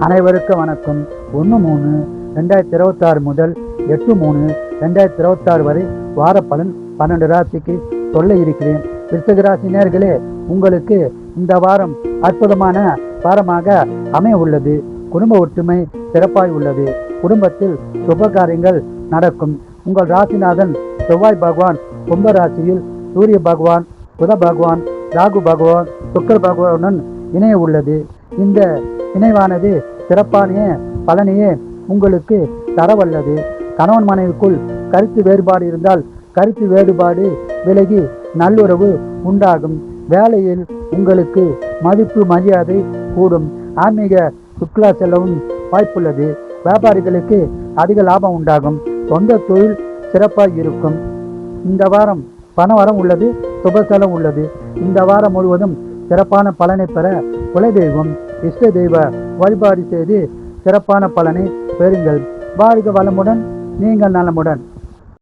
அனைவருக்கும் வணக்கம். 1/3/2026 முதல் 8/3/2026 வரை வார பலன் 12 ராசிக்கு சொல்ல இருக்கிறேன். விருச்சிக ராசி நேயர்களே, உங்களுக்கு இந்த வாரம் அற்புதமான வாரமாக அமைய உள்ளது. குடும்ப ஒற்றுமை சிறப்பாய் உள்ளது. குடும்பத்தில் சுப காரியங்கள் நடக்கும். உங்கள் ராசிநாதன் செவ்வாய் பகவான் கும்ப ராசியில், சூரிய பகவான், புத பகவான், ராகு பகவான், சுக்கர பகவானுடன் இணைய உள்ளது. இந்த இணைவானது சிறப்பான பலனையே உங்களுக்கு தரவல்லது. கணவன் மனைவிக்குள் கருத்து வேறுபாடு இருந்தால் கருத்து வேறுபாடு விலகி நல்லுறவு உண்டாகும். வேலையில் உங்களுக்கு மதிப்பு மரியாதை கூடும். ஆன்மீக சுற்றுலா செல்லவும் வாய்ப்புள்ளது. வியாபாரிகளுக்கு அதிக லாபம் உண்டாகும். சொந்த தொழில் சிறப்பாக இருக்கும். இந்த வாரம் பணவரம் உள்ளது. சுபசலம் உள்ளது. இந்த வாரம் முழுவதும் சிறப்பான பலனை பெற குலதெய்வம் இஷ்ட தெய்வ வழிபாடு செய்து சிறப்பான பலனை பெறுங்கள். வாழ்க வளமுடன், நீங்கள் நலமுடன்.